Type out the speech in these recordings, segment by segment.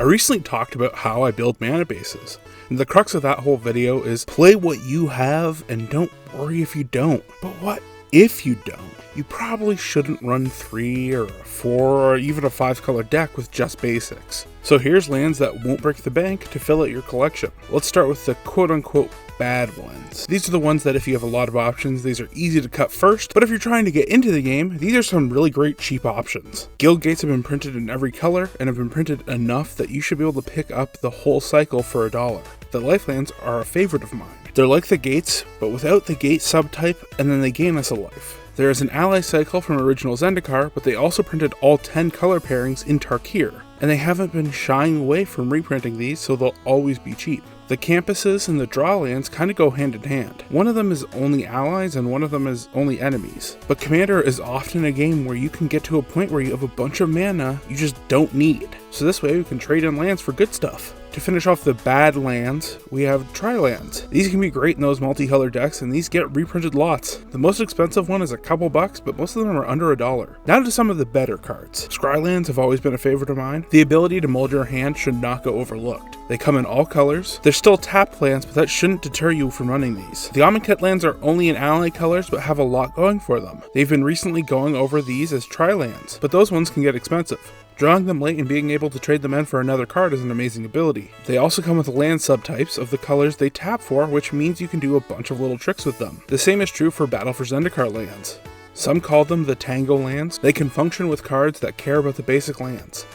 I recently talked about how I build mana bases, and the crux of that whole video is play what you have and don't worry if you don't. But what if you don't? You probably shouldn't run 3 or 4 or even a 5 color deck with just basics. So here's lands that won't break the bank to fill out your collection. Let's start with the quote-unquote bad ones. These are the ones that if you have a lot of options, these are easy to cut first, but if you're trying to get into the game, these are some really great cheap options. Guild gates have been printed in every color and have been printed enough that you should be able to pick up the whole cycle for $1. The lifelands are a favorite of mine. They're like the gates, but without the gate subtype, and then they gain us a life. There is an ally cycle from original Zendikar, but they also printed all 10 color pairings in Tarkir, and they haven't been shying away from reprinting these, so they'll always be cheap. The campuses and the draw lands kind of go hand in hand. One of them is only allies and one of them is only enemies. But Commander is often a game where you can get to a point where you have a bunch of mana you just don't need. So this way we can trade in lands for good stuff. To finish off the bad lands, we have Trilands. These can be great in those multicolored decks, and these get reprinted lots. The most expensive one is a couple bucks, but most of them are under $1. Now to some of the better cards. Skrylands have always been a favorite of mine. The ability to mold your hand should not go overlooked. They come in all colors. They're still tapped lands, but that shouldn't deter you from running these. The Amonkhet lands are only in ally colors, but have a lot going for them. They've been recently going over these as Trilands, but those ones can get expensive. Drawing them late and being able to trade them in for another card is an amazing ability. They also come with land subtypes of the colors they tap for, which means you can do a bunch of little tricks with them. The same is true for Battle for Zendikar lands. Some call them the Tango lands. They can function with cards that care about the basic lands.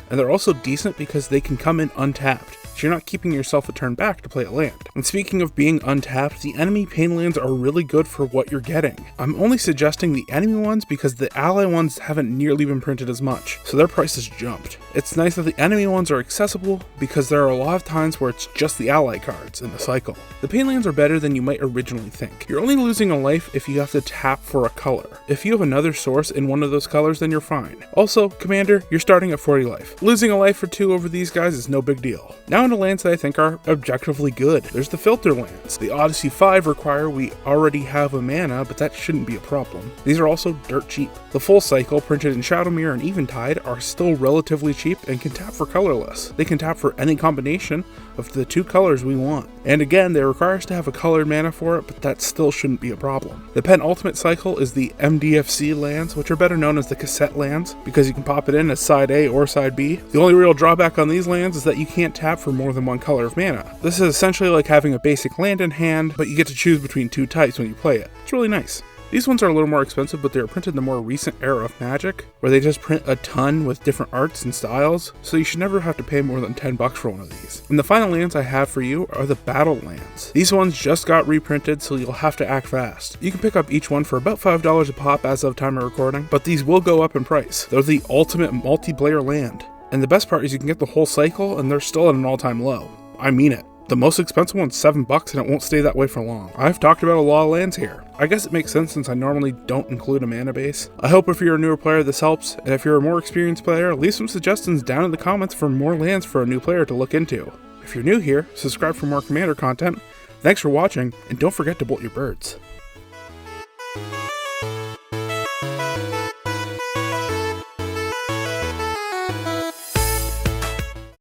And they're also decent because they can come in untapped. So you're not keeping yourself a turn back to play a land. And speaking of being untapped, the enemy pain lands are really good for what you're getting. I'm only suggesting the enemy ones because the ally ones haven't nearly been printed as much, so their prices jumped. It's nice that the enemy ones are accessible because there are a lot of times where it's just the ally cards in the cycle. The pain lands are better than you might originally think. You're only losing a life if you have to tap for a color. If you have another source in one of those colors, then you're fine. Also, Commander, you're starting at 40 life. Losing a life or 2 over these guys is no big deal. Now into lands that I think are objectively good. There's the filter lands. The Odyssey 5 require we already have a mana, but that shouldn't be a problem. These are also dirt cheap. The full cycle, printed in Shadowmere and Eventide, are still relatively cheap and can tap for colorless. They can tap for any combination of the 2 colors we want. And again, they require us to have a colored mana for it, but that still shouldn't be a problem. The penultimate cycle is the Mdfc Lands, which are better known as the cassette lands, because you can pop it in as side A or side B. The only real drawback on these lands is that you can't tap for more than one color of mana. This is essentially like having a basic land in hand, but you get to choose between 2 types when you play it. It's really nice. These ones are a little more expensive, but they are printed in the more recent era of Magic, where they just print a ton with different arts and styles, so you should never have to pay more than $10 for one of these. And the final lands I have for you are the Battle Lands. These ones just got reprinted, so you'll have to act fast. You can pick up each one for about $5 a pop as of time of recording, but these will go up in price. They're the ultimate multiplayer land. And the best part is you can get the whole cycle, and they're still at an all-time low. I mean it. The most expensive one's $7 and it won't stay that way for long. I've talked about a lot of lands here. I guess it makes sense since I normally don't include a mana base. I hope if you're a newer player this helps, and if you're a more experienced player, leave some suggestions down in the comments for more lands for a new player to look into. If you're new here, subscribe for more Commander content. Thanks for watching, and don't forget to bolt your birds.